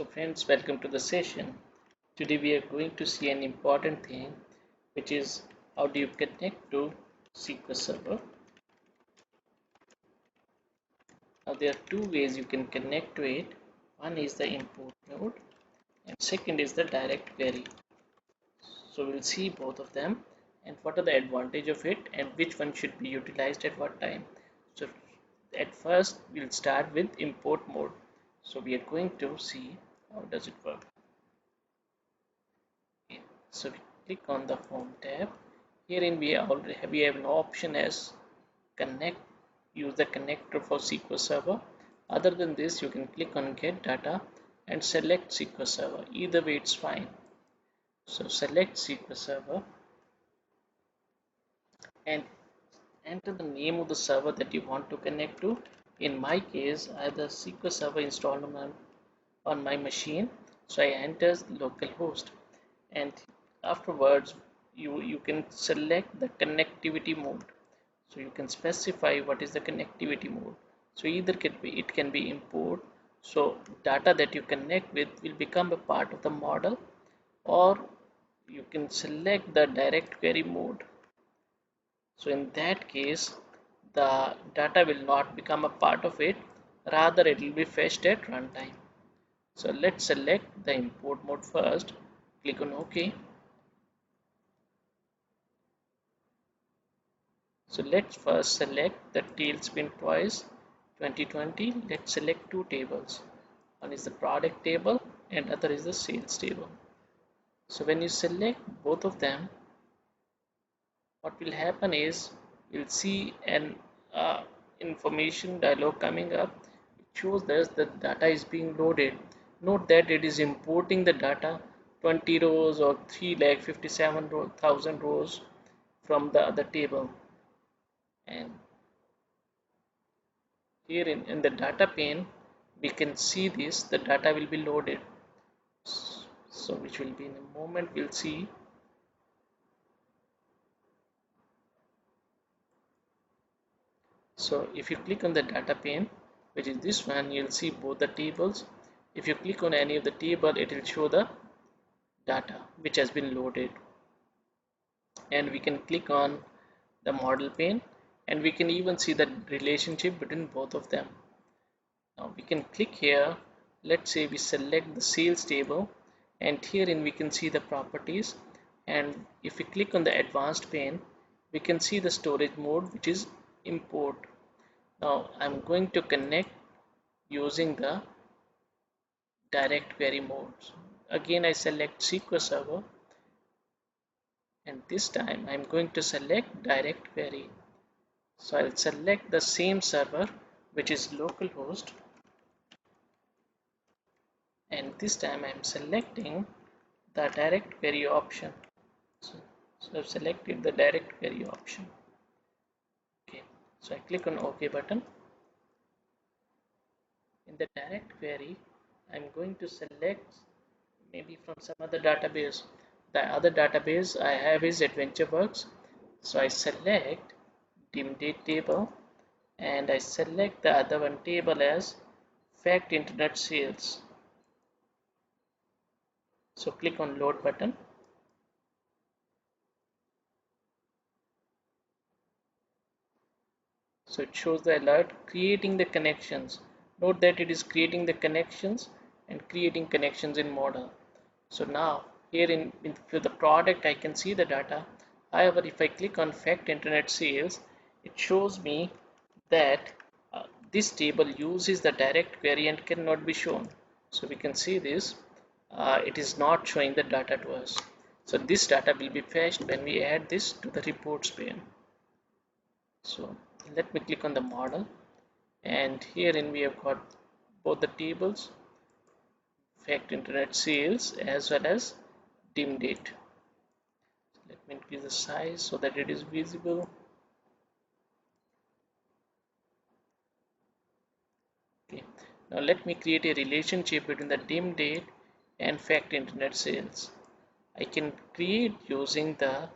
So friends, welcome to the session. Today we are going to see an important thing, which is how do you connect to SQL Server. Now there are two ways you can connect to it. One is the import mode and second is the direct query. So we'll see both of them and what are the advantage of it and which one should be utilized at what time. So at first we'll start with import mode. So we are going to see how does it work. So we click on the home tab. Herein we have an option as connect, use the connector for SQL Server. Other than this, you can click on get data and select SQL Server. Either way it's fine. So select SQL Server and enter the name of the server that you want to connect to. In my case, I have the SQL Server installed on my machine, so I enter localhost, and afterwards you can select the connectivity mode. So you can specify what is the connectivity mode. So either it can be import, so data that you connect with will become a part of the model, or you can select the direct query mode. So in that case, the data will not become a part of it, rather it will be fetched at runtime. So let's select the import mode first, click on OK. So let's first select the tailspin twice 2020. Let's select two tables. One is the product table and other is the sales table. So when you select both of them, what will happen is you'll see an information dialog coming up. It shows us that data is being loaded. Note that it is importing the data 20 rows or 3,57,000 rows from the other table. And here in the data pane, we can see this, the data will be loaded. So which will be in a moment, we'll see. So if you click on the data pane, which is this one, you'll see both the tables. If you click on any of the table, it will show the data which has been loaded. And we can click on the model pane and we can even see the relationship between both of them. Now we can click here. Let's say we select the sales table, and herein we can see the properties, and if we click on the advanced pane, we can see the storage mode, which is import. Now I'm going to connect using the direct query modes. Again I select SQL Server, and this time I'm going to select direct query. So I'll select the same server, which is localhost, and this time I'm selecting the direct query option. So I've selected the direct query option. Okay, so I click on OK button. In the direct query, I'm going to select maybe from some other database. The other database I have is AdventureWorks. So I select dim date table and I select the other one table as fact internet sales. So click on load button. So it shows the alert creating the connections. Note that it is creating the connections and creating connections in model. So now here in for the product I can see the data. However, if I click on fact internet sales, it shows me that this table uses the direct query and cannot be shown. So we can see this, it is not showing the data to us. So this data will be fetched when we add this to the reports pane. So let me click on the model, and herein we have got both the tables, fact internet sales as well as dim date. Let me increase the size so that it is visible. Okay, now let me create a relationship between the dim date and fact internet sales. I can create using the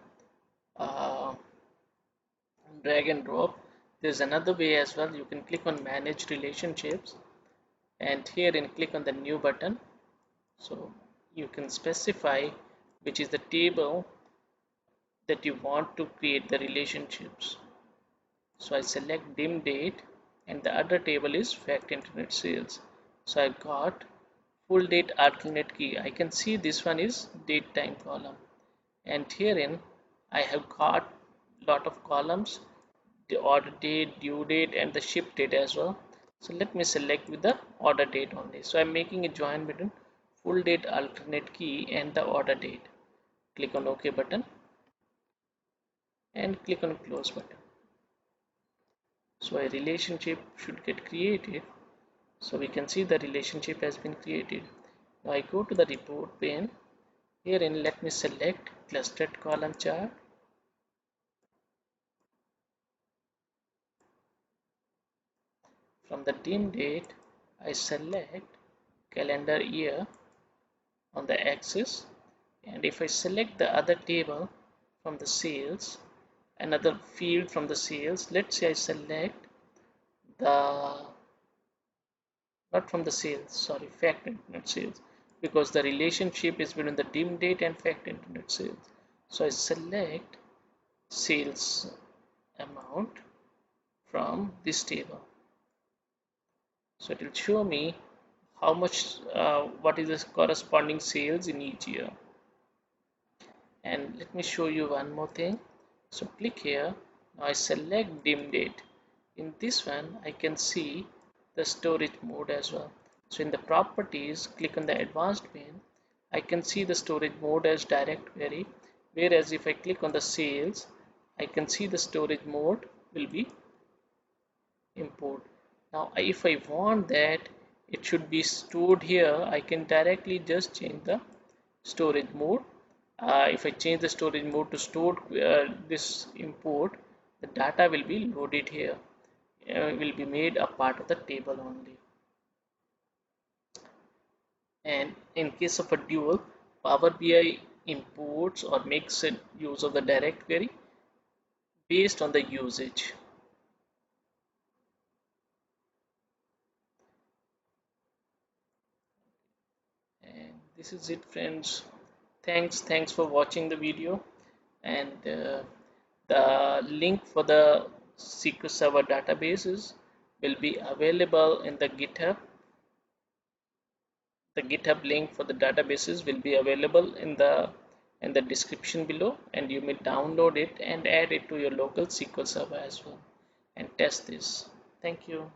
uh, drag and drop. There's another way as well. You can click on manage relationships, and here and click on the new button, So you can specify which is the table that you want to create the relationships. So I select dim date, and the other table is fact internet sales. So I got full date alternate key. I can see this one is date time column, and herein I have got lot of columns, the order date, due date, and the ship date as well. So let me select with the order date only. So I'm making a join between full date alternate key and the order date. Click on OK button and click on close button. So a relationship should get created. So we can see the relationship has been created. Now I go to the report pane. Herein let me select clustered column chart. From the dim date, I select calendar year on the axis, and if I select the other table from the sales, another field from the sales, let's say I select the, not from the sales, sorry, fact internet sales, because the relationship is between the dim date and fact internet sales. So I select sales amount from this table. So it will show me how much, what is the corresponding sales in each year. And let me show you one more thing. So click here. Now I select dim date. In this one, I can see the storage mode as well. So in the properties, click on the advanced pane. I can see the storage mode as direct query. Whereas if I click on the sales, I can see the storage mode will be import. Now if I want that it should be stored here, I can directly just change the storage mode. If I change the storage mode to stored this import, the data will be loaded here, will be made a part of the table only. And in case of a dual, Power BI imports or makes use of the direct query based on the usage. And this is it, friends. Thanks for watching the video, and the link for the SQL Server databases will be available in the GitHub. The GitHub link for the databases will be available in the description below, and you may download it and add it to your local SQL Server as well and test this. Thank you.